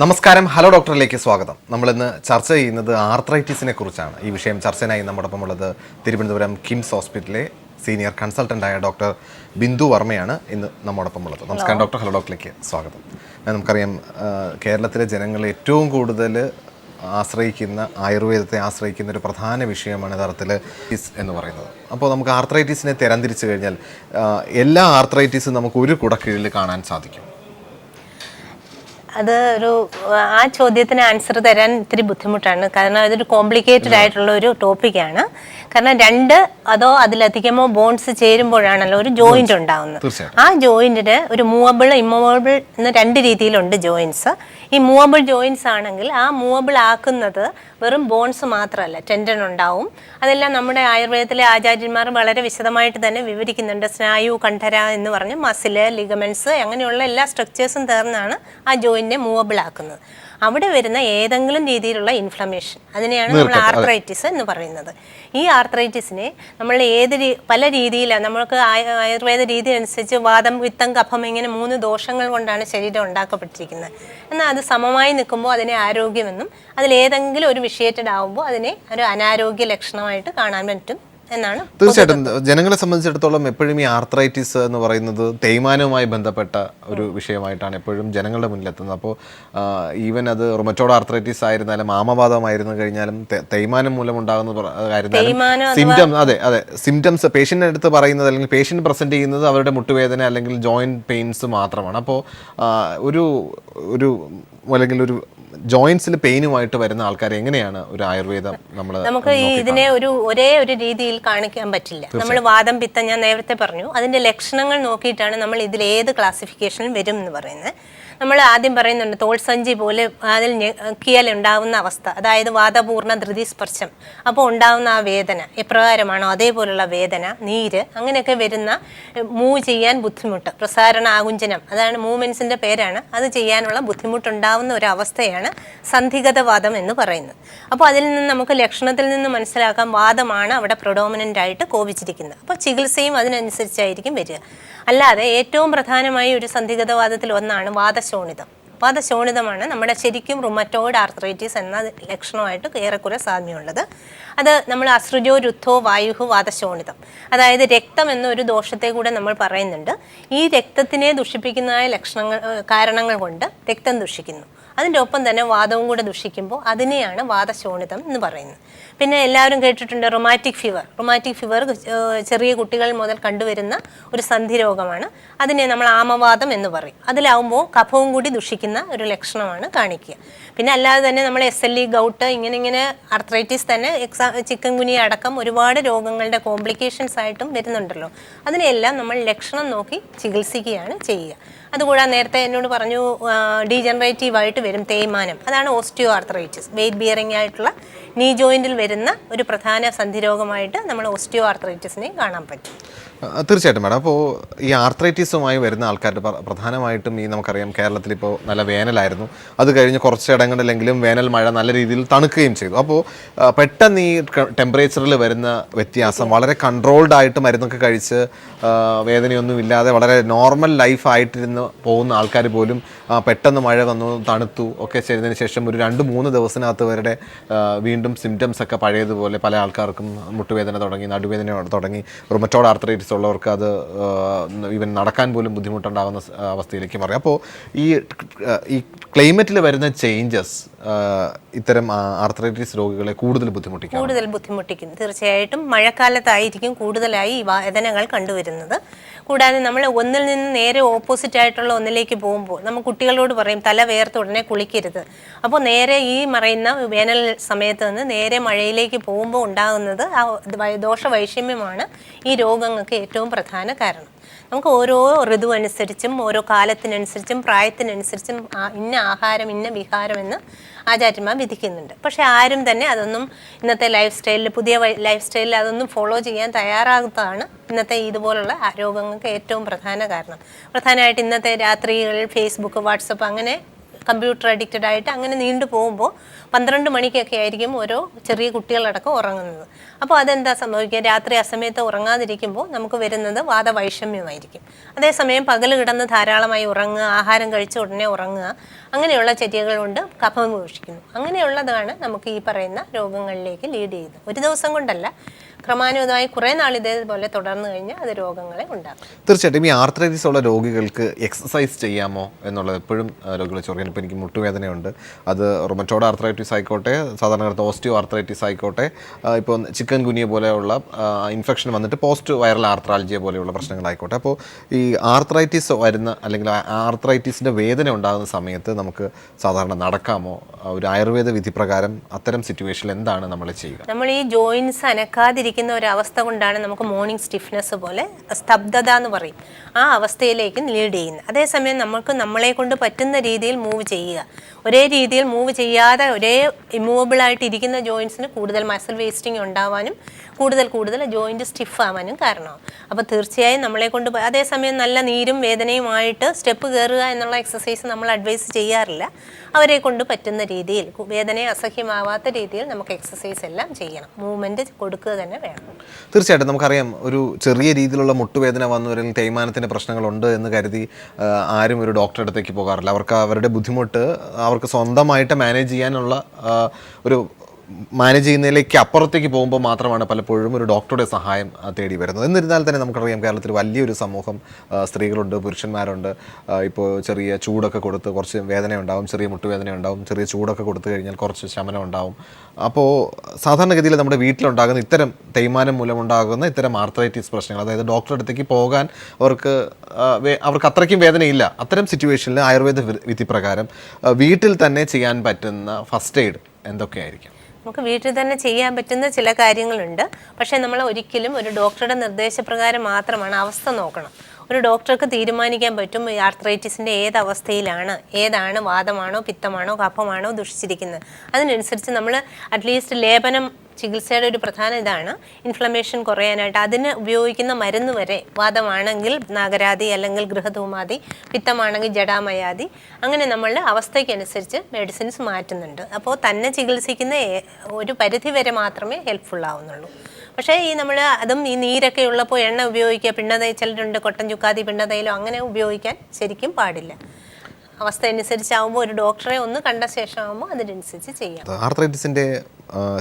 നമസ്കാരം, ഹലോ ഡോക്ടറിലേക്ക് സ്വാഗതം. നമ്മളിന്ന് ചർച്ച ചെയ്യുന്നത് ആർത്രൈറ്റിസിനെ കുറിച്ചാണ്. ഈ വിഷയം ചർച്ചനായി നമ്മോടൊപ്പം ഉള്ളത് തിരുവനന്തപുരം കിംസ് ഹോസ്പിറ്റലിലെ സീനിയർ കൺസൾട്ടൻ്റായ ഡോക്ടർ ബിന്ദു വർമ്മയാണ് ഇന്ന് നമ്മോടൊപ്പം ഉള്ളത്. നമസ്കാരം ഡോക്ടർ, ഹലോ ഡോക്ടറിലേക്ക് സ്വാഗതം. നമുക്കറിയാം, കേരളത്തിലെ ജനങ്ങൾ ഏറ്റവും കൂടുതൽ ആശ്രയിക്കുന്ന ആയുർവേദത്തെ ആശ്രയിക്കുന്ന ഒരു പ്രധാന വിഷയമാണ് യഥാർത്ഥത്തിൽ എന്ന് പറയുന്നത്. അപ്പോൾ നമുക്ക് ആർത്രൈറ്റിസിനെ തരംതിരിച്ചു കഴിഞ്ഞാൽ എല്ലാ ആർത്രൈറ്റിസും നമുക്ക് ഒരു കുടക്കീഴിൽ കാണാൻ സാധിക്കും. അത് ആ ചോദ്യത്തിന് ആൻസർ തരാൻ ഇത്തിരി ബുദ്ധിമുട്ടാണ്. കാരണം അതൊരു കോംപ്ലിക്കേറ്റഡ് ആയിട്ടുള്ള ഒരു ടോപ്പിക്കാണ്. കാരണം രണ്ട് അതോ അതിലധികമോ ബോൺസ് ചേരുമ്പോഴാണല്ലോ ഒരു ജോയിന്റ് ഉണ്ടാവുന്നത്. ആ ജോയിന്റിന് ഒരു മൂവബിൾ, ഇമ്മൂവബിൾ എന്ന രണ്ട് രീതിയിലുണ്ട് ജോയിന്റ്സ്. ഈ മൂവബിൾ ജോയിന്റ്സ് ആണെങ്കിൽ ആ മൂവബിൾ ആക്കുന്നത് വെറും ബോൺസ് മാത്രമല്ല, ടെൻഡൻ ഉണ്ടാവും. അതെല്ലാം നമ്മുടെ ആയുർവേദത്തിലെ ആചാര്യന്മാർ വളരെ വിശദമായിട്ട് തന്നെ വിവരിക്കുന്നുണ്ട്. സ്നായു, കണ്ഠര എന്ന് പറഞ്ഞ് മസില്, ലിഗമെന്റ്സ് അങ്ങനെയുള്ള എല്ലാ സ്ട്രക്ചേഴ്സും ചേർന്നാണ് ആ ജോയിന്റിനെ മൂവബിൾ ആക്കുന്നത്. അവിടെ വരുന്ന ഏതെങ്കിലും രീതിയിലുള്ള ഇൻഫ്ലമേഷൻ, അതിനെയാണ് നമ്മൾ ആർത്രൈറ്റിസ് എന്ന് പറയുന്നത്. ഈ ആർത്രൈറ്റിസിനെ നമ്മൾ പല രീതിയിലാണ്, നമ്മൾക്ക് ആയുർവേദ രീതി അനുസരിച്ച് വാദം, പിത്തം, കഫം ഇങ്ങനെ 3 ദോഷങ്ങൾ കൊണ്ടാണ് ശരീരം ഉണ്ടാക്കപ്പെട്ടിരിക്കുന്നത്. എന്നാൽ അത് സമമായി നിൽക്കുമ്പോൾ അതിനെ ആരോഗ്യമെന്നും അതിലേതെങ്കിലും ഒരു വിഷയേറ്റഡ് ആകുമ്പോൾ അതിനെ ഒരു അനാരോഗ്യ ലക്ഷണമായിട്ട് കാണാൻ പറ്റും എന്നാണ്. തീർച്ചയായിട്ടും ജനങ്ങളെ സംബന്ധിച്ചിടത്തോളം എപ്പോഴും ഈ ആർത്രൈറ്റിസ് എന്ന് പറയുന്നത് തേയ്മാനവുമായി ബന്ധപ്പെട്ട ഒരു വിഷയമായിട്ടാണ് എപ്പോഴും ജനങ്ങളുടെ മുന്നിലെത്തുന്നത്. അപ്പോൾ ഈവൻ അത് റൊമറ്റോയ്ഡ് ആർത്രൈറ്റിസ് ആയിരുന്നാലും ആമവാദമായിരുന്നു കഴിഞ്ഞാലും തേയ്മാനം മൂലം ഉണ്ടാകുന്ന സിംറ്റംസ് പേഷ്യൻ്റിൻ്റെ അടുത്ത് പറയുന്നത് അല്ലെങ്കിൽ പേഷ്യൻ്റ് പ്രസൻറ്റ് ചെയ്യുന്നത് അവരുടെ മുട്ടുവേദന അല്ലെങ്കിൽ ജോയിൻറ്റ് പെയിൻസ് മാത്രമാണ്. അപ്പോൾ ഒരു ജോയിന്റ്സിൽ പെയിനുമായിട്ട് വരുന്ന ആൾക്കാരെ എങ്ങനെയാണ് ഒരു ആയുർവേദം നമുക്ക് ഇതിനെ ഒരേ ഒരു രീതിയിൽ കാണിക്കാൻ പറ്റില്ല. നമ്മൾ വാദം, പിത്തം ഞാൻ നേരത്തെ പറഞ്ഞു, അതിന്റെ ലക്ഷണങ്ങൾ നോക്കിയിട്ടാണ് നമ്മൾ ഇതിൽ ഏത് ക്ലാസിഫിക്കേഷനിൽ വരും എന്ന് പറയുന്നത്. നമ്മൾ ആദ്യം പറയുന്നുണ്ട് തോൾസഞ്ചി പോലെ അതിൽ ഞെക്കിയാൽ ഉണ്ടാവുന്ന അവസ്ഥ, അതായത് വാദപൂർണ്ണ ധൃതി സ്പർശം. അപ്പോൾ ഉണ്ടാവുന്ന ആ വേദന എപ്രകാരമാണോ അതേപോലുള്ള വേദന, നീര്, അങ്ങനെയൊക്കെ വരുന്ന മൂവ് ചെയ്യാൻ ബുദ്ധിമുട്ട്, പ്രസാരണ ആകുഞ്ചനം, അതാണ് മൂവ്മെൻറ്റ്സിൻ്റെ പേരാണ്. അത് ചെയ്യാനുള്ള ബുദ്ധിമുട്ടുണ്ടാവുന്ന ഒരു അവസ്ഥയാണ് സന്ധിഗതവാദം എന്ന് പറയുന്നത്. അപ്പോൾ അതിൽ നിന്ന് നമുക്ക് ലക്ഷണത്തിൽ നിന്ന് മനസ്സിലാക്കാം വാദമാണ് അവിടെ പ്രൊഡോമിനൻ്റ് ആയിട്ട് കോപിച്ചിരിക്കുന്നത്. അപ്പോൾ ചികിത്സയും അതിനനുസരിച്ചായിരിക്കും വരിക. അല്ലാതെ ഏറ്റവും പ്രധാനമായി ഒരു സന്ധിഗതവാദത്തിൽ ഒന്നാണ് വാദശോണിതം. വാദശോണിതമാണ് നമ്മുടെ ശരിക്കും റുമറ്റോയ്ഡ് ആർത്രൈറ്റിസ് എന്ന ലക്ഷണമായിട്ട് ഏറെക്കുറെ സാമ്യമുള്ളത്. അത് നമ്മൾ അസൃജോ രുദ്ധോ വായുഹു വാദശോണിതം, അതായത് രക്തം എന്നൊരു ദോഷത്തെ കൂടെ നമ്മൾ പറയുന്നുണ്ട്. ഈ രക്തത്തിനെ ദുഷിപ്പിക്കുന്ന കാരണങ്ങൾ കൊണ്ട് രക്തം ദുഷിക്കുന്നു. അതിൻ്റെ ഒപ്പം തന്നെ വാദവും കൂടെ ദുഷിക്കുമ്പോൾ അതിനെയാണ് വാദശോണിതം എന്ന് പറയുന്നത്. പിന്നെ എല്ലാവരും കേട്ടിട്ടുണ്ട് റൊമാറ്റിക് ഫീവർ. റൊമാറ്റിക് ഫീവർ ചെറിയ കുട്ടികൾ മുതൽ കണ്ടുവരുന്ന ഒരു സന്ധി രോഗമാണ്. അതിനെ നമ്മൾ ആമവാദം എന്ന് പറയും. അതിലാവുമ്പോൾ കഫവും കൂടി ദുഷിക്കുന്ന ഒരു ലക്ഷണമാണ് കാണിക്കുക. പിന്നെ അല്ലാതെ തന്നെ നമ്മൾ SLE, ഗൗട്ട്, ഇങ്ങനെ ആർത്രൈറ്റിസ് തന്നെ ചിക്കൻ ഗുനിയ അടക്കം ഒരുപാട് രോഗങ്ങളുടെ കോംപ്ലിക്കേഷൻസ് ആയിട്ടും വരുന്നുണ്ടല്ലോ. അതിനെല്ലാം നമ്മൾ ലക്ഷണം നോക്കി ചികിത്സിക്കുകയാണ് ചെയ്യുക. അതുകൂടാതെ നേരത്തെ എന്നോട് പറഞ്ഞു ഡീജനറേറ്റീവായിട്ട് വരും തേയ്മാനം, അതാണ് ഓസ്റ്റിയോ ആർത്രൈറ്റിസ്. വെയിറ്റ് ബിയറിംഗ് ആയിട്ടുള്ള നീ ജോയിൻറ്റിൽ വരുന്ന ഒരു പ്രധാന സന്ധിരോഗമായിട്ട് നമ്മൾ ഓസ്റ്റിയോ ആർത്രൈറ്റിസിനെ കാണാൻ പറ്റും. തീർച്ചയായിട്ടും മാഡം. അപ്പോൾ ഈ ആർത്രൈറ്റിസുമായി വരുന്ന ആൾക്കാരുടെ പ്രധാനമായിട്ടും നമുക്കറിയാം കേരളത്തിലിപ്പോൾ നല്ല വേനലായിരുന്നു. അത് കഴിഞ്ഞ് കുറച്ചിടങ്ങളിലെങ്കിലും വേനൽ മഴ നല്ല രീതിയിൽ തണുക്കുകയും ചെയ്തു. അപ്പോൾ പെട്ടെന്ന് ഈ ടെമ്പറേച്ചറിൽ വരുന്ന വ്യത്യാസം, വളരെ കൺട്രോൾഡ് ആയിട്ട് മരുന്നൊക്കെ കഴിച്ച് വേദനയൊന്നും ഇല്ലാതെ വളരെ നോർമൽ ലൈഫായിട്ടിരുന്ന് പോകുന്ന ആൾക്കാർ പോലും പെട്ടെന്ന് മഴ വന്നു, തണുത്തു ഒക്കെ ചെയ്തതിന് ശേഷം ഒരു 2-3 ദിവസത്തിനകത്ത് അവരുടെ വീണ്ടും സിംറ്റംസ് ഒക്കെ പഴയതുപോലെ പല ആൾക്കാർക്കും മുട്ടുവേദന തുടങ്ങി, നടുവേദന തുടങ്ങി, റുമറ്റോയ്ഡ് ആർത്രൈറ്റിസ് ഉള്ളവർക്ക് അത് ഈവൻ നടക്കാൻ പോലും ബുദ്ധിമുട്ടുണ്ടാകുന്ന അവസ്ഥയിലേക്ക് മാറി. അപ്പോൾ ഈ ക്ലൈമറ്റിൽ വരുന്ന ചേഞ്ചസ് ഇത്തരം ആർത്രൈറ്റിസ് രോഗികളെ കൂടുതൽ ബുദ്ധിമുട്ടിക്കുന്നു. തീർച്ചയായിട്ടും മഴക്കാലത്തായിരിക്കും കൂടുതലായി ഈ വേദനകൾ കണ്ടുവരുന്നത്. കൂടാതെ നമ്മൾ ഒന്നിൽ നിന്ന് നേരെ ഓപ്പോസിറ്റ് ആയിട്ടുള്ള ഒന്നിലേക്ക് പോകുമ്പോൾ നമ്മൾ കുട്ടികളോട് പറയും തല വേർത്ത് ഉടനെ കുളിക്കരുത്. അപ്പോൾ നേരെ ഈ പറയുന്ന വേനൽ സമയത്ത് നിന്ന് നേരെ മഴയിലേക്ക് പോകുമ്പോൾ ഉണ്ടാകുന്നത് ആ ദോഷവൈഷമ്യമാണ് ഈ രോഗങ്ങൾക്ക് ഏറ്റവും പ്രധാന കാരണം. നമുക്ക് ഓരോ ഋതു അനുസരിച്ചും ഓരോ കാലത്തിനനുസരിച്ചും പ്രായത്തിനനുസരിച്ചും ഇന്ന ആഹാരം, ഇന്ന വിഹാരം എന്ന് ആചാര്യന്മാർ വിധിക്കുന്നുണ്ട്. പക്ഷെ ആരും തന്നെ അതൊന്നും ഇന്നത്തെ പുതിയ ലൈഫ് സ്റ്റൈലിൽ അതൊന്നും ഫോളോ ചെയ്യാൻ തയ്യാറാകാത്തതാണ് ഇന്നത്തെ ഇതുപോലുള്ള രോഗങ്ങൾക്ക് ഏറ്റവും പ്രധാന കാരണം. പ്രധാനമായിട്ട് ഇന്നത്തെ രാത്രികളിൽ ഫേസ്ബുക്ക്, വാട്സപ്പ് അങ്ങനെ കമ്പ്യൂട്ടർ അഡിക്റ്റഡ് ആയിട്ട് അങ്ങനെ നീണ്ടു പോകുമ്പോൾ 12 മണിക്കൊക്കെ ആയിരിക്കും ഓരോ ചെറിയ കുട്ടികളടക്കം ഉറങ്ങുന്നത്. അപ്പോൾ അതെന്താ സംഭവിക്കുക, രാത്രി അസമയത്ത് ഉറങ്ങാതിരിക്കുമ്പോൾ നമുക്ക് വരുന്നത് വാതവൈഷമ്യമായിരിക്കും. അതേസമയം പകൽ കിടന്ന് ധാരാളമായി ഉറങ്ങുക, ആഹാരം കഴിച്ച ഉടനെ ഉറങ്ങുക, അങ്ങനെയുള്ള ചര്യകൾ കൊണ്ട് കഫം വീക്ഷിക്കുന്നു. അങ്ങനെയുള്ളതാണ് നമുക്ക് ഈ പറയുന്ന രോഗങ്ങളിലേക്ക് ലീഡ് ചെയ്യുന്നത്. ഒരു ദിവസം കൊണ്ടല്ല, ക്രമാനുഗതമായി കുറേ നാൾ ഇതേപോലെ തുടർന്നു കഴിഞ്ഞാൽ അത് രോഗങ്ങളെ ഉണ്ടാക്കും. തീർച്ചയായിട്ടും ഈ ആർത്രൈറ്റിസ് ഉള്ള രോഗികൾക്ക് എക്സസൈസ് ചെയ്യാമോ എന്നുള്ളത് എപ്പോഴും രോഗികൾ ചോദിക്കാൻ. ഇപ്പോൾ എനിക്ക് മുട്ടുവേദനയുണ്ട്, അത് റൊമറ്റോയ്ഡ് ആർത്രൈറ്റിസ് ആയിക്കോട്ടെ, സാധാരണ ഓസ്റ്റിയോ ആർത്രൈറ്റിസ് ആയിക്കോട്ടെ, ഇപ്പോൾ ചിക്കൻ ഗുനിയ പോലെയുള്ള ഇൻഫെക്ഷൻ വന്നിട്ട് പോസ്റ്റ് വൈറൽ ആർത്രൾജിയ പോലെയുള്ള പ്രശ്നങ്ങളായിക്കോട്ടെ. അപ്പോൾ ഈ ആർത്രൈറ്റിസ് വരുന്ന അല്ലെങ്കിൽ ആർത്രൈറ്റിസിൻ്റെ വേദന ഉണ്ടാകുന്ന സമയത്ത് നമുക്ക് സാധാരണ നടക്കാമോ? ഒരു ആയുർവേദ വിധി പ്രകാരം അത്തരം സിറ്റുവേഷനിൽ എന്താണ് നമ്മൾ ചെയ്യുക? നമ്മൾ ഈ ജോയിൻസ് അനക്കാതിരിക്കുന്ന ഒരവസ്ഥ കൊണ്ടാണ് നമുക്ക് മോർണിംഗ് സ്റ്റിഫ്നെസ് പോലെ സ്തബ്ധത എന്ന് പറയും, ആ അവസ്ഥയിലേക്ക് ലീഡ് ചെയ്യുന്നത്. അതേസമയം നമുക്ക് നമ്മളെ കൊണ്ട് പറ്റുന്ന രീതിയിൽ മൂവ് ചെയ്യുക. ഒരേ രീതിയിൽ മൂവ് ചെയ്യാതെ ഒരേ ഇമ്മൂവബിളായിട്ട് ഇരിക്കുന്ന ജോയിൻസിന് കൂടുതൽ മസിൽ വേസ്റ്റിംഗ് ഉണ്ടാവാനും കൂടുതൽ ജോയിൻറ്റ് സ്റ്റിഫ് ആവാനും കാരണമാകും. അപ്പോൾ തീർച്ചയായും നമ്മളെ കൊണ്ട് അതേസമയം നല്ല നീരും വേദനയുമായിട്ട് സ്റ്റെപ്പ് കയറുക എന്നുള്ള എക്സസൈസ് നമ്മൾ അഡ്വൈസ് ചെയ്യാറില്ല. അവരെ കൊണ്ട് പറ്റുന്ന രീതിയിൽ, വേദനയെ അസഹ്യമാവാത്ത രീതിയിൽ നമുക്ക് എക്സസൈസ് എല്ലാം ചെയ്യണം, മൂവ്മെൻറ്റ് കൊടുക്കുക തന്നെ വേണം. തീർച്ചയായിട്ടും നമുക്കറിയാം, ഒരു ചെറിയ രീതിയിലുള്ള മുട്ടുവേദന വന്നവരിൽ തേയ്മാനത്തിൻ്റെ പ്രശ്നങ്ങളുണ്ട് എന്ന് കരുതി ആരും ഒരു ഡോക്ടറുടെ അടുത്തേക്ക് പോകാറില്ല. അവർക്ക് അവരുടെ ബുദ്ധിമുട്ട് അവർക്ക് സ്വന്തമായിട്ട് മാനേജ് ചെയ്യാനുള്ള ഒരു മാനേജ് ചെയ്യുന്നതിലേക്ക് അപ്പുറത്തേക്ക് പോകുമ്പോൾ മാത്രമാണ് പലപ്പോഴും ഒരു ഡോക്ടറുടെ സഹായം തേടി വരുന്നത്. എന്നിരുന്നാൽ തന്നെ നമുക്കറിയാം, കേരളത്തിൽ വലിയൊരു സമൂഹം സ്ത്രീകളുണ്ട്, പുരുഷന്മാരുണ്ട്. ഇപ്പോൾ ചെറിയ ചൂടൊക്കെ കൊടുത്ത് കുറച്ച് വേദന ഉണ്ടാവും, ചെറിയ മുട്ടുവേദന ഉണ്ടാവും, ചെറിയ ചൂടൊക്കെ കൊടുത്തു കഴിഞ്ഞാൽ കുറച്ച് ശമനം ഉണ്ടാവും. അപ്പോൾ സാധാരണഗതിയിൽ നമ്മുടെ വീട്ടിലുണ്ടാകുന്ന ഇത്തരം തേയ്മാനം മൂലമുണ്ടാകുന്ന ഇത്തരം ആർത്രൈറ്റിസ് പ്രശ്നങ്ങൾ, അതായത് ഡോക്ടറുടെ അടുത്തേക്ക് പോകാൻ അവർക്ക് അത്രയ്ക്കും വേദനയില്ല, അത്തരം സിറ്റുവേഷനിൽ ആയുർവേദ വിധി പ്രകാരം വീട്ടിൽ തന്നെ ചെയ്യാൻ പറ്റുന്ന ഫസ്റ്റ് എയ്ഡ് എന്തൊക്കെയായിരിക്കും? നമുക്ക് വീട്ടിൽ തന്നെ ചെയ്യാൻ പറ്റുന്ന ചില കാര്യങ്ങളുണ്ട്. പക്ഷേ നമ്മൾ ഒരിക്കലും ഒരു ഡോക്ടറുടെ നിർദ്ദേശപ്രകാരം മാത്രമാണ്, അവസ്ഥ നോക്കണം. ഒരു ഡോക്ടർക്ക് തീരുമാനിക്കാൻ പറ്റും ഈ ആർത്രൈറ്റിസിൻ്റെ ഏത് അവസ്ഥയിലാണ്, ഏതാണ് വാതമാണോ പിത്തമാണോ കഫമാണോ ദുഷിച്ചിരിക്കുന്നത്. അതിനനുസരിച്ച് നമ്മൾ അറ്റ്ലീസ്റ്റ് ലേപനം, ചികിത്സയുടെ ഒരു പ്രധാന ഇതാണ് ഇൻഫ്ലമേഷൻ കുറയാനായിട്ട് അതിന് ഉപയോഗിക്കുന്ന മരുന്ന് വരെ, വാതമാണെങ്കിൽ നാഗരാതി അല്ലെങ്കിൽ ഗൃഹധൂമാതി, പിത്തമാണെങ്കിൽ ജഡാമയാതി, അങ്ങനെ നമ്മളുടെ അവസ്ഥയ്ക്കനുസരിച്ച് മെഡിസിൻസ് മാറ്റുന്നുണ്ട്. അപ്പോൾ തന്നെ ചികിത്സിക്കുന്ന ഒരു പരിധി വരെ മാത്രമേ ഹെൽപ്ഫുൾ ആവുന്നുള്ളൂ. പക്ഷേ ഈ നമ്മൾ അതും ഈ നീരൊക്കെ ഉള്ളപ്പോൾ എണ്ണ ഉപയോഗിക്കുക, പിണ്ണതൈച്ചലുണ്ട്, കൊട്ടൻ ചുക്കാതി പിണ്ണതൈലോ അങ്ങനെ ഉപയോഗിക്കാൻ ശരിക്കും പാടില്ല. അവസ്ഥ അനുസരിച്ചാവുമ്പോൾ ഒരു ഡോക്ടറെ ഒന്ന് കണ്ട ശേഷം ആകുമ്പോൾ അതിനനുസരിച്ച് ചെയ്യാം. ആർത്രൈറ്റിസിൻ്റെ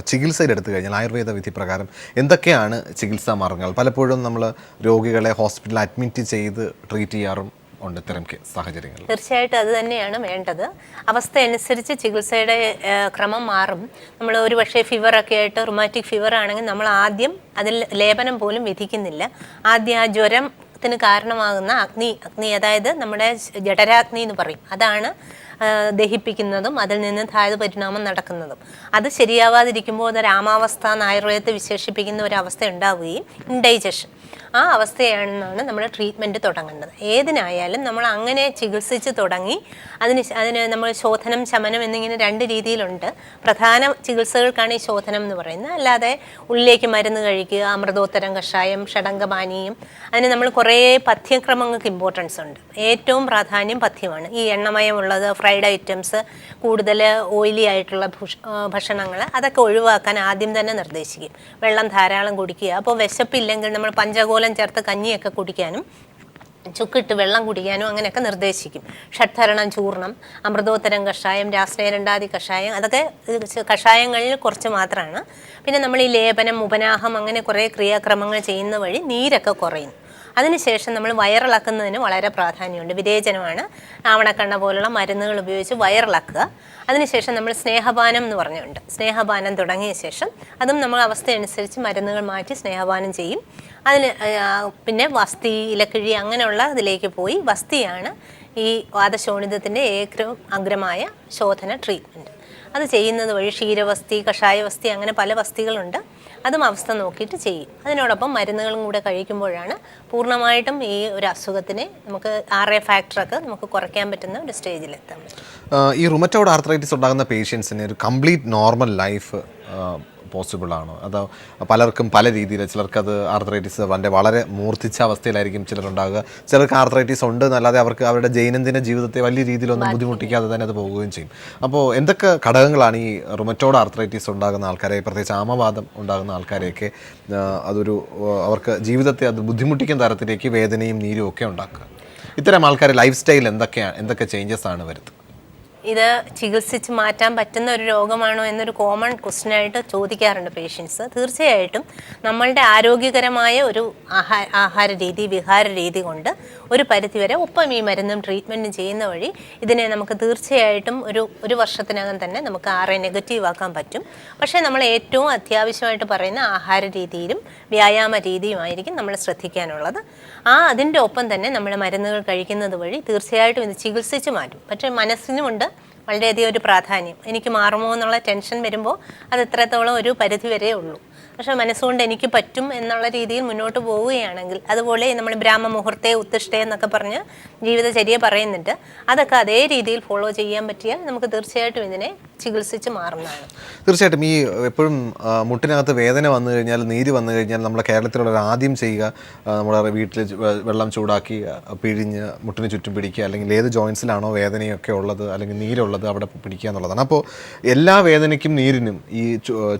ചികിത്സയിൽ എടുത്തു കഴിഞ്ഞാൽ ആയുർവേദ വിധി പ്രകാരം എന്തൊക്കെയാണ് ചികിത്സാ മാർഗങ്ങൾ? പലപ്പോഴും നമ്മൾ രോഗികളെ ഹോസ്പിറ്റലിൽ അഡ്മിറ്റ് ചെയ്ത് ട്രീറ്റ് ചെയ്യാറും ഉണ്ട് ഇത്തരം സാഹചര്യങ്ങൾ. തീർച്ചയായിട്ടും അത് തന്നെയാണ് വേണ്ടത്. അവസ്ഥ അനുസരിച്ച് ചികിത്സയുടെ ക്രമം മാറും. നമ്മൾ ഒരു പക്ഷേ ഫീവറൊക്കെ ആയിട്ട്, റുമാറ്റിക് ഫീവർ ആണെങ്കിൽ നമ്മൾ ആദ്യം അതിൽ ലേപനം പോലും വിധിക്കുന്നില്ല. ആദ്യം ആ ജ്വരത്തിന് കാരണമാകുന്ന അഗ്നി അതായത് നമ്മുടെ ജഠരാഗ്നി എന്ന് പറയും, അതാണ് ദഹിപ്പിക്കുന്നതും അതിൽ നിന്ന് ധാതു പരിണാമം നടക്കുന്നതും. അത് ശരിയാവാതിരിക്കുമ്പോൾ അത് രാമാവസ്ഥ എന്ന് ആയുർവേദത്തെ വിശേഷിപ്പിക്കുന്ന ഒരു അവസ്ഥ ഉണ്ടാവുകയും ഇൻഡൈജഷൻ, ആ അവസ്ഥയാണെന്നാണ് നമ്മൾ ട്രീറ്റ്മെൻറ്റ് തുടങ്ങേണ്ടത്. ഏതിനായാലും നമ്മൾ അങ്ങനെ ചികിത്സിച്ച് തുടങ്ങി അതിന് നമ്മൾ ശോധനം, ശമനം എന്നിങ്ങനെ 2 രീതിയിലുണ്ട്. പ്രധാന ചികിത്സകൾക്കാണ് ഈ ശോധനം എന്ന് പറയുന്നത്. അല്ലാതെ ഉള്ളിലേക്ക് മരുന്ന് കഴിക്കുക, അമൃതോത്തരം കഷായം, ഷഡംഗപാനീയം, അതിന് നമ്മൾ കുറേ പഥ്യക്രമങ്ങൾക്ക് ഇമ്പോർട്ടൻസ് ഉണ്ട്. ഏറ്റവും പ്രാധാന്യം പഥ്യമാണ്. ഈ എണ്ണമയമുള്ളത്, ഫ്രൈഡ് ഐറ്റംസ്, കൂടുതൽ ഓയിലി ആയിട്ടുള്ള ഭക്ഷണങ്ങൾ, അതൊക്കെ ഒഴിവാക്കാൻ ആദ്യം തന്നെ നിർദ്ദേശിക്കും. വെള്ളം ധാരാളം കുടിക്കുക. അപ്പോൾ വിശപ്പില്ലെങ്കിൽ നമ്മൾ പഞ്ചകോലം ചേർത്ത് കഞ്ഞിയൊക്കെ കുടിക്കാനും ചുക്കിട്ട് വെള്ളം കുടിക്കാനും അങ്ങനെയൊക്കെ നിർദ്ദേശിക്കും. ഷഡ്ധരണം ചൂർണം, അമൃതോത്തരം കഷായം, രാസ്നേരണ്ടാതി കഷായം, അതൊക്കെ കഷായങ്ങളിൽ കുറച്ച് മാത്രമാണ്. പിന്നെ നമ്മൾ ഈ ലേപനം, ഉപനാഹം, അങ്ങനെ കുറേ ക്രിയാക്രമങ്ങൾ ചെയ്യുന്ന വഴി നീരൊക്കെ കുറയും. അതിനുശേഷം നമ്മൾ വയറിളക്കുന്നതിന് വളരെ പ്രാധാന്യമുണ്ട്. വിരേചനമാണ്. ആവണക്കണ്ണ പോലുള്ള മരുന്നുകൾ ഉപയോഗിച്ച് വയറിളക്കുക. അതിനുശേഷം നമ്മൾ സ്നേഹപാനം എന്ന് പറഞ്ഞുണ്ട്. സ്നേഹപാനം തുടങ്ങിയ ശേഷം അതും നമ്മൾ അവസ്ഥയനുസരിച്ച് മരുന്നുകൾ മാറ്റി സ്നേഹപാനം ചെയ്യും. അതിന് പിന്നെ വസ്തി, ഇലക്കിഴി അങ്ങനെയുള്ള ഇതിലേക്ക് പോയി. വസ്തിയാണ് ഈ വാതശോണിതത്തിൻ്റെ ഏറ്റവും അഗ്രമായ ശോധന ട്രീറ്റ്മെൻറ്റ്. അത് ചെയ്യുന്നത് വഴി ക്ഷീരവസ്തി, കഷായവസ്തി, അങ്ങനെ പല വസ്തികളുണ്ട്. അതും അവസ്ഥ നോക്കിയിട്ട് ചെയ്യും. അതിനോടൊപ്പം മരുന്നുകളും കൂടെ കഴിക്കുമ്പോഴാണ് പൂർണ്ണമായിട്ടും ഈ ഒരു അസുഖത്തിനെ നമുക്ക് RA ഫാക്ടറൊക്കെ നമുക്ക് കുറയ്ക്കാൻ പറ്റുന്ന ഒരു സ്റ്റേജിലെത്താൻ പറ്റും. ഈ റുമറ്റോയ്ഡ് ആർത്രൈറ്റിസ് ഉണ്ടാകുന്ന പേഷ്യൻസിന് ഒരു കംപ്ലീറ്റ് നോർമൽ ലൈഫ് പോസിബിൾ ആണോ? അതോ പലർക്കും പല രീതിയിൽ, ചിലർക്കത് ആർത്രൈറ്റിസ് വളരെ മൂർച്ഛിച്ച അവസ്ഥയിലായിരിക്കും ചിലരുണ്ടാകുക, ചിലർക്ക് ആർത്രൈറ്റിസ് ഉണ്ട് എന്നല്ലാതെ അവർക്ക് അവരുടെ ദൈനംദിന ജീവിതത്തെ വലിയ രീതിയിലൊന്നും ബുദ്ധിമുട്ടിക്കാതെ തന്നെ അത് പോവുകയും ചെയ്യും. അപ്പോൾ എന്തൊക്കെ ഘടകങ്ങളാണ് ഈ റുമറ്റോയ്ഡ് ആർത്രൈറ്റിസ് ഉണ്ടാകുന്ന ആൾക്കാരെ, പ്രത്യേകിച്ച് ആമവാദം ഉണ്ടാകുന്ന ആൾക്കാരെയൊക്കെ അതൊരു അവർക്ക് ജീവിതത്തെ അത് ബുദ്ധിമുട്ടിക്കുന്ന തരത്തിലേക്ക് വേദനയും നീരും ഒക്കെ ഉണ്ടാക്കുക? ഇത്തരം ആൾക്കാർ ലൈഫ് സ്റ്റൈൽ എന്തൊക്കെ ചേഞ്ചസ് ആണ് വരുന്നത്? ഇത് ചികിത്സിച്ച് മാറ്റാൻ പറ്റുന്ന ഒരു രോഗമാണോ എന്നൊരു കോമൺ ക്വസ്റ്റ്യനായിട്ട് ചോദിക്കാറുണ്ട് പേഷ്യൻസ്. തീർച്ചയായിട്ടും നമ്മളുടെ ആരോഗ്യകരമായ ഒരു ആഹാര രീതി, വിഹാര രീതി കൊണ്ട് ഒരു പരിധിവരെ, ഒപ്പം ഈ മരുന്നും ട്രീറ്റ്മെൻറ്റും ചെയ്യുന്ന വഴി ഇതിനെ നമുക്ക് തീർച്ചയായിട്ടും ഒരു വർഷത്തിനകം തന്നെ നമുക്ക് RA നെഗറ്റീവ് ആക്കാൻ പറ്റും. പക്ഷേ നമ്മൾ ഏറ്റവും അത്യാവശ്യമായിട്ട് പറയുന്ന ആഹാര രീതിയിലും വ്യായാമ രീതിയുമായിരിക്കും നമ്മൾ ശ്രദ്ധിക്കാനുള്ളത്. അതിൻ്റെ ഒപ്പം തന്നെ നമ്മൾ മരുന്നുകൾ കഴിക്കുന്നത് വഴി തീർച്ചയായിട്ടും ഇത് ചികിത്സിച്ച് മാറ്റും. പക്ഷേ മനസ്സിനുമുണ്ട് വളരെയധികം ഒരു പ്രാധാന്യം. എനിക്ക് മാറുമോ എന്നുള്ള ടെൻഷൻ വരുമ്പോൾ അത് എത്രത്തോളം ഒരു പരിധി വരെ ഉള്ളൂ. പക്ഷേ മനസ്സുകൊണ്ട് എനിക്ക് പറ്റും എന്നുള്ള രീതിയിൽ മുന്നോട്ട് പോവുകയാണെങ്കിൽ, അതുപോലെ നമ്മൾ ബ്രാഹ്മ മുഹൂർത്തേ ഉത്തിഷ്ഠേ എന്നൊക്കെ പറഞ്ഞ് ജീവിതചര്യ പറയുന്നുണ്ട്, അതൊക്കെ അതേ രീതിയിൽ ഫോളോ ചെയ്യാൻ പറ്റിയാൽ നമുക്ക് തീർച്ചയായിട്ടും ഇതിനെ ചികിത്സിച്ച് മാറുന്നതാണ്. തീർച്ചയായിട്ടും ഈ എപ്പോഴും മുട്ടിനകത്ത് വേദന വന്നു കഴിഞ്ഞാൽ, നീര് വന്നു കഴിഞ്ഞാൽ നമ്മുടെ കേരളത്തിലുള്ളവർ ആദ്യം ചെയ്യുക നമ്മുടെ വീട്ടിൽ വെള്ളം ചൂടാക്കി പിഴിഞ്ഞ് മുട്ടിന് ചുറ്റും പിടിക്കുക, അല്ലെങ്കിൽ ഏത് ജോയിൻസിലാണോ വേദനയൊക്കെ ഉള്ളത് അല്ലെങ്കിൽ നീരുള്ളത് അവിടെ പിടിക്കുക എന്നുള്ളതാണ്. അപ്പോൾ എല്ലാ വേദനയ്ക്കും നീരിനും ഈ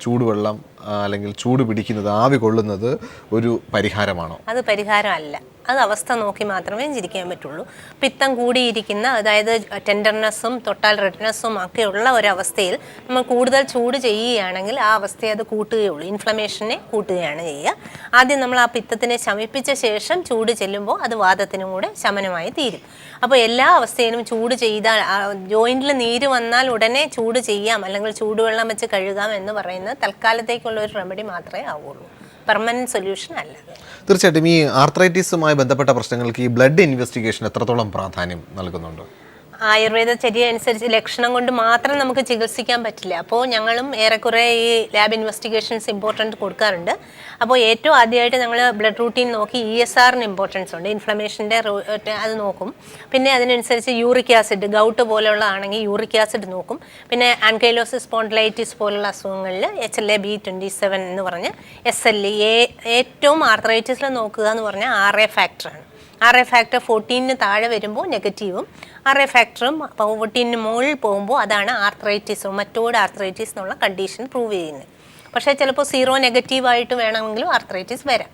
ചൂടുവെള്ളം അല്ലെങ്കിൽ ചൂട് പിടിക്കുന്നത്, ആവി കൊള്ളുന്നത് ഒരു പരിഹാരമാണോ? അത് പരിഹാരമല്ല. അത് അവസ്ഥ നോക്കി മാത്രമേ ചിരിക്കാൻ പറ്റുള്ളൂ. പിത്തം കൂടിയിരിക്കുന്ന, അതായത് ടെൻഡർനെസ്സും തൊട്ടാൽ റെഡ്നെസ്സും ഒക്കെ ഉള്ള ഒരവസ്ഥയിൽ നമ്മൾ കൂടുതൽ ചൂട് ചെയ്യുകയാണെങ്കിൽ ആ അവസ്ഥയെ അത് കൂട്ടുകയുള്ളൂ, ഇൻഫ്ലമേഷനെ കൂട്ടുകയാണ് ചെയ്യുക. ആദ്യം നമ്മൾ ആ പിത്തത്തിനെ ശമിപ്പിച്ച ശേഷം ചൂട് ചെല്ലുമ്പോൾ അത് വാദത്തിനും കൂടെ ശമനമായി തീരും. അപ്പോൾ എല്ലാ അവസ്ഥയിലും ചൂട് ചെയ്താൽ, ജോയിൻറ്റിൽ നീര് വന്നാൽ ഉടനെ ചൂട് ചെയ്യാം അല്ലെങ്കിൽ ചൂടുവെള്ളം വെച്ച് കഴുകാം എന്ന് പറയുന്നത് തൽക്കാലത്തേക്കുള്ള ഒരു റെമഡി മാത്രമേ ആവുള്ളൂ, പെർമനന്റ് സൊല്യൂഷൻ അല്ല. തീർച്ചയായിട്ടും ഈ ആർത്രൈറ്റിസുമായി ബന്ധപ്പെട്ട പ്രശ്നങ്ങൾക്ക് ഈ ബ്ലഡ് ഇൻവെസ്റ്റിഗേഷൻ എത്രത്തോളം പ്രാധാന്യം നൽകുന്നുണ്ട്? ആയുർവേദ ചര്യ അനുസരിച്ച് ലക്ഷണം കൊണ്ട് മാത്രം നമുക്ക് ചികിത്സിക്കാൻ പറ്റില്ല. അപ്പോൾ ഞങ്ങളും ഏറെക്കുറെ ഈ ലാബ് ഇൻവെസ്റ്റിഗേഷൻസ് ഇമ്പോർട്ടൻറ്റ് കൊടുക്കാറുണ്ട്. അപ്പോൾ ഏറ്റവും ആദ്യമായിട്ട് ഞങ്ങൾ ബ്ലഡ് റൂട്ടീൻ നോക്കി ESRന് ഇമ്പോർട്ടൻസ് ഉണ്ട്, ഇൻഫ്ലമേഷൻ്റെ അത് നോക്കും. പിന്നെ അതിനനുസരിച്ച് യൂറിക് ആസിഡ്, ഗൗട്ട് പോലെയുള്ള ആണെങ്കിൽ യൂറിക് ആസിഡ് നോക്കും. പിന്നെ ആൻകൈലോസിസ് സ്പോണ്ടിലൈറ്റിസ് പോലുള്ള അസുഖങ്ങളിൽ HLA-B27 എന്ന് പറഞ്ഞ് SLE, ഏറ്റവും ആർത്രൈറ്റിസിൽ നോക്കുക എന്ന് പറഞ്ഞാൽ RA ഫാക്ടറാണ്. RA ഫാക്ടർ 14 താഴെ വരുമ്പോൾ നെഗറ്റീവും, RA ഫാക്ടറും 14 മുകളിൽ പോകുമ്പോൾ അതാണ് ആർത്രൈറ്റിസ്, റുമറ്റോയ്ഡ് ആർത്രൈറ്റിസ് എന്നുള്ള കണ്ടീഷൻ പ്രൂവ് ചെയ്യുന്നത്. പക്ഷേ ചിലപ്പോൾ 0 നെഗറ്റീവായിട്ട് വേണമെങ്കിലും ആർത്രൈറ്റിസ് വരാം.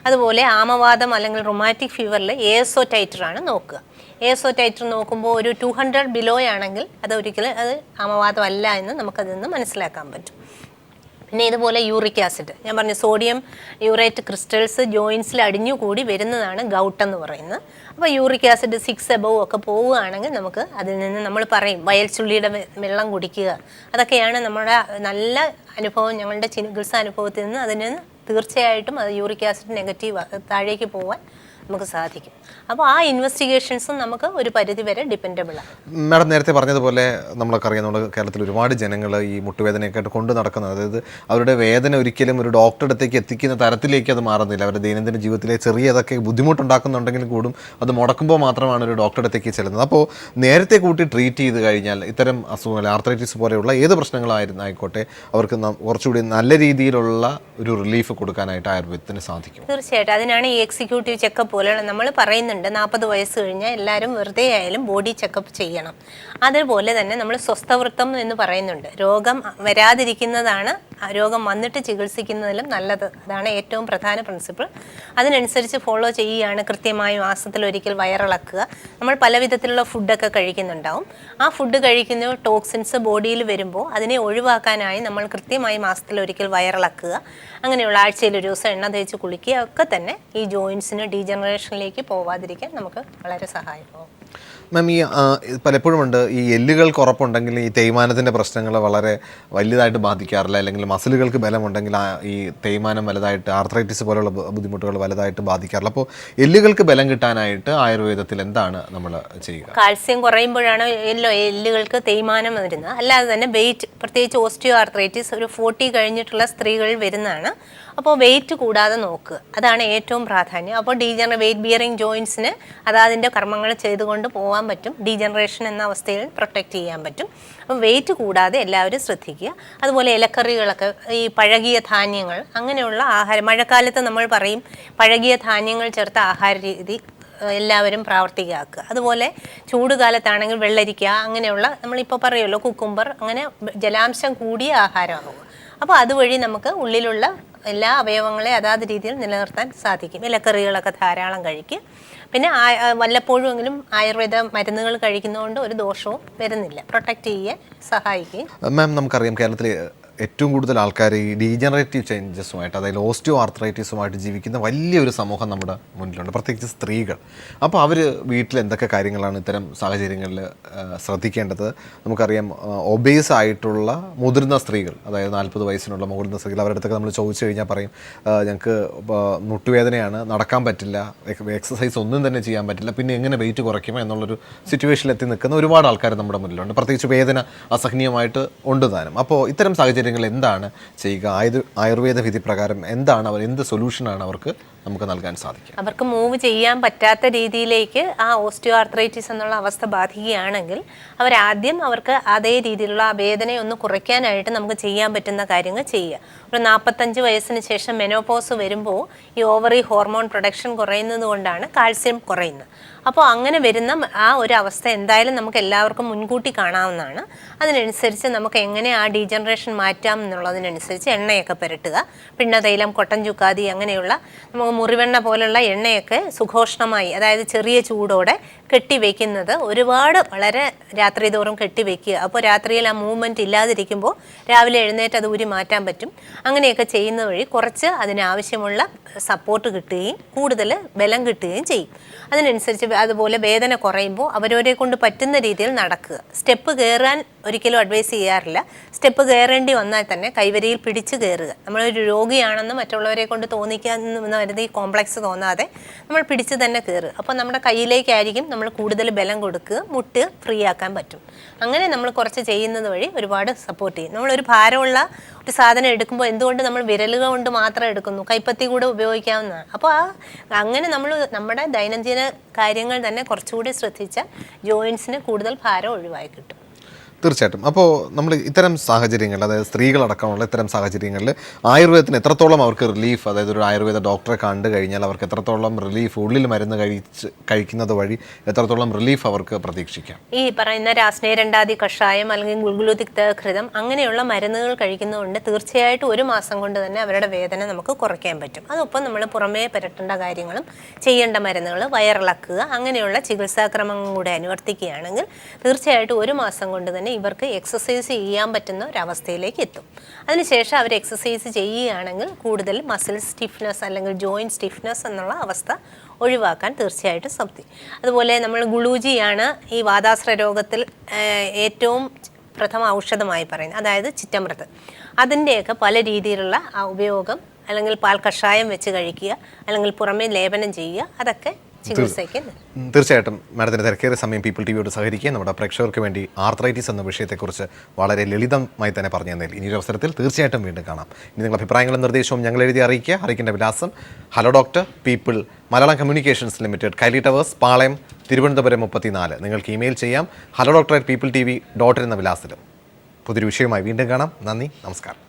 അതുപോലെ ആമവാദം അല്ലെങ്കിൽ റൊമാറ്റിക് ഫീവറിൽ ASO ടൈറ്ററാണ് നോക്കുക. ASO ടൈറ്റർ നോക്കുമ്പോൾ ഒരു 200 ബിലോ ആണെങ്കിൽ അതൊരിക്കലും അത് ആമവാദമല്ല എന്ന് നമുക്കതിൽ നിന്ന് മനസ്സിലാക്കാൻ പറ്റും. പിന്നെ ഇതുപോലെ യൂറിക് ആസിഡ്, ഞാൻ പറഞ്ഞു സോഡിയം യൂറേറ്റ് ക്രിസ്റ്റൽസ് ജോയിൻസിൽ അടിഞ്ഞുകൂടി വരുന്നതാണ് ഗൗട്ട് എന്ന് പറയുന്നത്. അപ്പോൾ യൂറിക് ആസിഡ് 6 എബവ് ഒക്കെ പോവുകയാണെങ്കിൽ നമുക്ക് അതിൽ നിന്ന് നമ്മൾ പറയും വയൽച്ചുള്ളിയുടെ വെള്ളം കുടിക്കുക. അതൊക്കെയാണ് നമ്മുടെ നല്ല അനുഭവം, ഞങ്ങളുടെ ചികിത്സാ അനുഭവത്തിൽ നിന്ന് അതിന് തീർച്ചയായിട്ടും അത് യൂറിക് ആസിഡ് നെഗറ്റീവ് താഴേക്ക് പോകാൻ നമുക്ക് സാധിക്കും. അപ്പോൾ ആ ഇൻവെസ്റ്റിഗേഷൻസും നമുക്ക് ഒരു പരിധി വരെ ഡിപ്പെൻഡബിളാണ്. മാഡം നേരത്തെ പറഞ്ഞതുപോലെ നമ്മളൊക്കെ അറിയാം, നമ്മുടെ കേരളത്തിൽ ഒരുപാട് ജനങ്ങൾ ഈ മുട്ടുവേദനയൊക്കെ ആയിട്ട് കൊണ്ട് നടക്കുന്നത്, അതായത് അവരുടെ വേദന ഒരിക്കലും ഒരു ഡോക്ടറുടെ അടുത്തേക്ക് എത്തിക്കുന്ന തരത്തിലേക്ക് അത് മാറുന്നില്ല. അവരുടെ ദൈനംദിന ജീവിതത്തിലെ ചെറിയതൊക്കെ ബുദ്ധിമുട്ടുണ്ടാക്കുന്നുണ്ടെങ്കിലും കൂടും അത് മുടക്കുമ്പോൾ മാത്രമാണ് ഒരു ഡോക്ടറുടെ അടുത്തേക്ക് ചെല്ലുന്നത്. അപ്പോൾ നേരത്തെ കൂട്ടി ട്രീറ്റ് ചെയ്ത് കഴിഞ്ഞാൽ ഇത്തരം അസുഖങ്ങൾ, ആർത്രൈറ്റിസ് പോലെയുള്ള ഏത് പ്രശ്നങ്ങളായിക്കോട്ടെ, അവർക്ക് കുറച്ചുകൂടി നല്ല രീതിയിലുള്ള ഒരു റിലീഫ് കൊടുക്കാനായിട്ട് ആയുർവേദത്തിന് സാധിക്കും. തീർച്ചയായിട്ടും അതിനാണ് ഈ എക്സിക്യൂട്ടീവ് ചെക്കപ്പ് പോലെയുള്ള നമ്മൾ പറയുന്നുണ്ട് 40 വയസ്സ് കഴിഞ്ഞാൽ എല്ലാവരും വെറുതെ ആയാലും ബോഡി ചെക്കപ്പ് ചെയ്യണം. അതുപോലെ തന്നെ നമ്മൾ സ്വസ്ഥവൃത്തം എന്ന് പറയുന്നുണ്ട്. രോഗം വരാതിരിക്കുന്നതാണ് രോഗം വന്നിട്ട് ചികിത്സിക്കുന്നതിലും നല്ലത്. അതാണ് ഏറ്റവും പ്രധാന പ്രിൻസിപ്പിൾ. അതിനനുസരിച്ച് ഫോളോ ചെയ്യുകയാണ്. കൃത്യമായി മാസത്തിലൊരിക്കൽ വയറിളക്കുക. നമ്മൾ പല വിധത്തിലുള്ള ഫുഡൊക്കെ കഴിക്കുന്നുണ്ടാവും. ആ ഫുഡ് കഴിക്കുന്ന ടോക്സിൻസ് ബോഡിയിൽ വരുമ്പോൾ അതിനെ ഒഴിവാക്കാനായി നമ്മൾ കൃത്യമായി മാസത്തിലൊരിക്കൽ വയറിളക്കുക, അങ്ങനെയുള്ള ആഴ്ചയിൽ ഒരു ദിവസം എണ്ണ തേച്ച് കുളിക്കുക ഒക്കെ തന്നെ ഈ ജോയിൻസിന് ഡീജനറേഷനിലേക്ക് പോവാതിരിക്കാൻ നമുക്ക് വളരെ സഹായമാകും. മാം, ഈ പലപ്പോഴും ഉണ്ട് ഈ എല്ലുകൾക്ക് ഉറപ്പുണ്ടെങ്കിൽ ഈ തേയ്മാനത്തിൻ്റെ പ്രശ്നങ്ങൾ വളരെ വലുതായിട്ട് ബാധിക്കാറില്ല, അല്ലെങ്കിൽ മസിലുകൾക്ക് ബലമുണ്ടെങ്കിൽ ഈ തേയ്മാനം വലുതായിട്ട്, ആർത്രൈറ്റിസ് പോലുള്ള ബുദ്ധിമുട്ടുകൾ വലുതായിട്ട് ബാധിക്കാറില്ല. അപ്പോൾ എല്ലുകൾക്ക് ബലം കിട്ടാനായിട്ട് ആയുർവേദത്തിൽ എന്താണ് നമ്മൾ ചെയ്യുക? കാൽസ്യം കുറയുമ്പോഴാണ് എല്ലുകൾക്ക് തേയ്മാനം വരുന്നത്. അല്ലാതെ തന്നെ വെയിറ്റ്, പ്രത്യേകിച്ച് ഓസ്റ്റിയോ ആർത്രൈറ്റിസ് ഒരു 40 കഴിഞ്ഞിട്ടുള്ള സ്ത്രീകളിൽ വരുന്നതാണ്. അപ്പോൾ വെയിറ്റ് കൂടാതെ നോക്കുക, അതാണ് ഏറ്റവും പ്രാധാന്യം. അപ്പോൾ വെയിറ്റ് ബിയറിംഗ് ജോയിൻസിന് അതാതിൻ്റെ കർമ്മങ്ങൾ ചെയ്തുകൊണ്ട് കൊണ്ട് പോകാൻ പറ്റും. ഡീജനറേഷൻ എന്ന അവസ്ഥയിൽ പ്രൊട്ടക്റ്റ് ചെയ്യാൻ പറ്റും. അപ്പം വെയിറ്റ് കൂടാതെ എല്ലാവരും ശ്രദ്ധിക്കുക. അതുപോലെ ഇലക്കറികളൊക്കെ, ഈ പഴകിയ ധാന്യങ്ങൾ, അങ്ങനെയുള്ള ആഹാരം, മഴക്കാലത്ത് നമ്മൾ പറയും പഴകിയ ധാന്യങ്ങൾ ചേർത്ത ആഹാര രീതി എല്ലാവരും പ്രാവർത്തികമാക്കുക. അതുപോലെ ചൂട് കാലത്താണെങ്കിൽ വെള്ളരിക്ക, അങ്ങനെയുള്ള നമ്മളിപ്പോൾ പറയുമല്ലോ കുക്കുംബർ, അങ്ങനെ ജലാംശം കൂടിയ ആഹാരമാകുക. അപ്പോൾ അതുവഴി നമുക്ക് ഉള്ളിലുള്ള എല്ലാ അവയവങ്ങളെ അതാത് രീതിയിൽ നിലനിർത്താൻ സാധിക്കും. ഇലക്കറികളൊക്കെ ധാരാളം കഴിക്കുക. പിന്നെ വല്ലപ്പോഴുമെങ്കിലും ആയുർവേദ മരുന്നുകൾ കഴിക്കുന്നതുകൊണ്ട് ഒരു ദോഷവും വരുന്നില്ല. പ്രൊട്ടക്റ്റ് ചെയ്യാൻ സഹായിക്കുകയും. മാം, നമുക്കറിയാം കേരളത്തിൽ ഏറ്റവും കൂടുതൽ ആൾക്കാർ ഈ ഡീജനറേറ്റീവ് ചേഞ്ചസുമായിട്ട്, അതായത് ഓസ്റ്റിയോ ആർത്രൈറ്റിസുമായിട്ട് ജീവിക്കുന്ന വലിയൊരു സമൂഹം നമ്മുടെ മുന്നിലുണ്ട്, പ്രത്യേകിച്ച് സ്ത്രീകൾ. അപ്പോൾ അവർ വീട്ടിൽ എന്തൊക്കെ കാര്യങ്ങളാണ് ഇത്തരം സാഹചര്യങ്ങളിൽ ശ്രദ്ധിക്കേണ്ടത്? നമുക്കറിയാം ഒബേസ് ആയിട്ടുള്ള മുതിർന്ന സ്ത്രീകൾ, അതായത് 40 വയസ്സിനുള്ള മുതിർന്ന സ്ത്രീകൾ, അവരുടെ അടുത്തൊക്കെ നമ്മൾ ചോദിച്ചു കഴിഞ്ഞാൽ പറയും ഞങ്ങൾക്ക് മുട്ടുവേദനയാണ്, നടക്കാൻ പറ്റില്ല, എക്സസൈസ് ഒന്നും തന്നെ ചെയ്യാൻ പറ്റില്ല, പിന്നെ എങ്ങനെ വെയിറ്റ് കുറയ്ക്കുമോ എന്നുള്ളൊരു സിറ്റുവേഷനിൽ എത്തി നിൽക്കുന്ന ഒരുപാട് ആൾക്കാർ നമ്മുടെ മുന്നിലുണ്ട്. പ്രത്യേകിച്ച് വേദന അസഹനീയമായിട്ട് ഉണ്ട് താനും. അപ്പോൾ ഇത്തരം സാഹചര്യങ്ങൾ എന്താണ് ചെയ്യുക? ആയുർവേദ വിധി പ്രകാരം എന്താണ് എന്ത് സൊല്യൂഷനാണ് അവർക്ക് നമുക്ക് നൽകാൻ സാധിക്കുക? അവർക്ക് മൂവ് ചെയ്യാൻ പറ്റാത്ത രീതിയിലേക്ക് ആ ഓസ്റ്റിയോ ആർത്രൈറ്റിസ് എന്നുള്ള അവസ്ഥ ബാധിക്കുകയാണെങ്കിൽ അവരാദ്യം അവർക്ക് അതേ രീതിയിലുള്ള ആ വേദനയൊന്ന് കുറയ്ക്കാനായിട്ട് നമുക്ക് ചെയ്യാൻ പറ്റുന്ന കാര്യങ്ങൾ ചെയ്യുക. ഒരു 45 വയസ്സിന് ശേഷം മെനോപോസ് വരുമ്പോൾ ഈ ഓവറി ഹോർമോൺ പ്രൊഡക്ഷൻ കുറയുന്നത് കൊണ്ടാണ് കാൽസ്യം കുറയുന്നത്. അപ്പോൾ അങ്ങനെ വരുന്ന ആ ഒരു അവസ്ഥ എന്തായാലും നമുക്ക് എല്ലാവർക്കും മുൻകൂട്ടി കാണാവുന്നതാണ്. അതിനനുസരിച്ച് നമുക്ക് എങ്ങനെ ആ ഡീജനറേഷൻ മാറ്റാം എന്നുള്ളതിനനുസരിച്ച് എണ്ണയൊക്കെ പുരട്ടുക. പിണ്ണതൈലം, കൊട്ടൻ ചുക്കാതി, അങ്ങനെയുള്ള നമുക്ക് മുറിവെണ്ണ പോലുള്ള എണ്ണയൊക്കെ സുഘോഷ്ണമായി, അതായത് ചെറിയ ചൂടോടെ കെട്ടിവെക്കുന്നത്, ഒരുപാട് വളരെ രാത്രി തോറും കെട്ടിവെക്കുക. അപ്പോൾ രാത്രിയിൽ ആ മൂവ്മെൻറ്റ് ഇല്ലാതിരിക്കുമ്പോൾ രാവിലെ എഴുന്നേറ്റ് അത് ഊരി മാറ്റാൻ പറ്റും. അങ്ങനെയൊക്കെ ചെയ്യുന്ന വഴി കുറച്ച് അതിനാവശ്യമുള്ള സപ്പോർട്ട് കിട്ടുകയും കൂടുതൽ ബലം കിട്ടുകയും ചെയ്യും. അതിനനുസരിച്ച് അതുപോലെ വേദന കുറയുമ്പോൾ അവരവരെ കൊണ്ട് പറ്റുന്ന രീതിയിൽ നടക്കുക. സ്റ്റെപ്പ് കയറാൻ ഒരിക്കലും അഡ്വൈസ് ചെയ്യാറില്ല. സ്റ്റെപ്പ് കയറേണ്ടി വന്നാൽ തന്നെ കൈവരിയിൽ പിടിച്ച് കയറുക. നമ്മളൊരു രോഗിയാണെന്ന് മറ്റുള്ളവരെ കൊണ്ട് തോന്നിക്കാമെന്ന് വരുന്ന ഈ കോംപ്ലക്സ് തോന്നാതെ നമ്മൾ പിടിച്ച് തന്നെ കയറുക. അപ്പോൾ നമ്മുടെ കയ്യിലേക്കായിരിക്കും നമ്മൾ കൂടുതൽ ബലം കൊടുക്കുക, മുട്ട് ഫ്രീ ആക്കാൻ പറ്റും. അങ്ങനെ നമ്മൾ കുറച്ച് ചെയ്യുന്നത് വഴി ഒരുപാട് സപ്പോർട്ട് ചെയ്യും. നമ്മളൊരു ഭാരമുള്ള ഒരു സാധനം എടുക്കുമ്പോൾ എന്തുകൊണ്ട് നമ്മൾ വിരലുകൾ കൊണ്ട് മാത്രം എടുക്കുന്നു? കൈപ്പത്തി കൂടെ ഉപയോഗിക്കാവുന്നതാണ്. അപ്പോൾ അങ്ങനെ നമ്മൾ നമ്മുടെ ദൈനംദിന കാര്യങ്ങൾ തന്നെ കുറച്ചുകൂടി ശ്രദ്ധിച്ചാൽ ജോയിൻസിന് കൂടുതൽ ഭാരം ഒഴിവായി കിട്ടും. തീർച്ചയായിട്ടും. അപ്പോൾ നമ്മൾ ഇത്തരം സാഹചര്യങ്ങളിൽ, അതായത് സ്ത്രീകളടക്കമുള്ള ഇത്തരം സാഹചര്യങ്ങളിൽ ആയുർവേദത്തിന് എത്രത്തോളം അവർക്ക് റിലീഫ്, അതായത് ഒരു ആയുർവേദ ഡോക്ടറെ കണ്ടു കഴിഞ്ഞാൽ അവർക്ക് എത്രത്തോളം റിലീഫ്, ഉള്ളിൽ മരുന്ന് കഴിക്കുന്നത് വഴി എത്രത്തോളം റിലീഫ് അവർക്ക് പ്രതീക്ഷിക്കാം? ഈ പറയുന്ന രാസ്നേരണ്ടാതി കഷായം അല്ലെങ്കിൽ ഗുൾഗുലുതിക്തഘൃതം അങ്ങനെയുള്ള മരുന്നുകൾ കഴിക്കുന്നതുകൊണ്ട് തീർച്ചയായിട്ടും 1 മാസം കൊണ്ട് തന്നെ അവരുടെ വേദന നമുക്ക് കുറയ്ക്കാൻ പറ്റും. അതൊപ്പം നമ്മൾ പുറമേ പുരട്ടേണ്ട കാര്യങ്ങളും ചെയ്യേണ്ട മരുന്നുകൾ, വയറിളക്കുക, അങ്ങനെയുള്ള ചികിത്സാക്രമങ്ങളും കൂടെ അനുവർത്തിക്കുകയാണെങ്കിൽ തീർച്ചയായിട്ടും 1 മാസം കൊണ്ട് തന്നെ ഇവർക്ക് എക്സസൈസ് ചെയ്യാൻ പറ്റുന്ന ഒരവസ്ഥയിലേക്ക് എത്തും. അതിനുശേഷം അവർ എക്സസൈസ് ചെയ്യുകയാണെങ്കിൽ കൂടുതൽ മസിൽ സ്റ്റിഫ്നെസ് അല്ലെങ്കിൽ ജോയിൻറ്റ് സ്റ്റിഫ്നെസ് എന്നുള്ള അവസ്ഥ ഒഴിവാക്കാൻ തീർച്ചയായിട്ടും സാധിക്കും. അതുപോലെ നമ്മൾ ഗുളൂജിയാണ് ഈ വാതാശ്ര രോഗത്തിൽ ഏറ്റവും പ്രഥമ ഔഷധമായി പറയുന്നത്, അതായത് ചിറ്റമൃത്. അതിൻ്റെയൊക്കെ പല രീതിയിലുള്ള ഉപയോഗം, അല്ലെങ്കിൽ പാൽ കഷായം വെച്ച് കഴിക്കുക, അല്ലെങ്കിൽ പുറമേ ലേപനം ചെയ്യുക, അതൊക്കെ തീർച്ചയായിട്ടും. മാഡത്തിൻ്റെ തിരക്കേറിയ സമയം പീപ്പിൾ ടിവിയോട് സഹകരിക്കുക നമ്മുടെ പ്രേക്ഷകർക്ക് വേണ്ടി ആർത്രൈറ്റിസ് എന്ന വിഷയത്തെക്കുറിച്ച് വളരെ ലളിതമായി തന്നെ പറഞ്ഞു തന്നതിൽ ഇനിയൊരു അവസരത്തിൽ തീർച്ചയായിട്ടും വീണ്ടും കാണാം. ഇനി നിങ്ങളുടെ അഭിപ്രായങ്ങളും നിർദ്ദേശവും ഞങ്ങൾ എഴുതി അറിയിക്കുക. അറിയിക്കേണ്ട വിലാസം: hello doctor, people, Malayalam communications limited, Kaili towers, Palayam, Thiruvananthapuram 34. നിങ്ങൾക്ക് ഇമെയിൽ ചെയ്യാം hello.doctor@peopletv.in എന്ന വിലാസത്തിലും. പുതിയൊരു വിഷയവുമായി വീണ്ടും കാണാം. നന്ദി, നമസ്കാരം.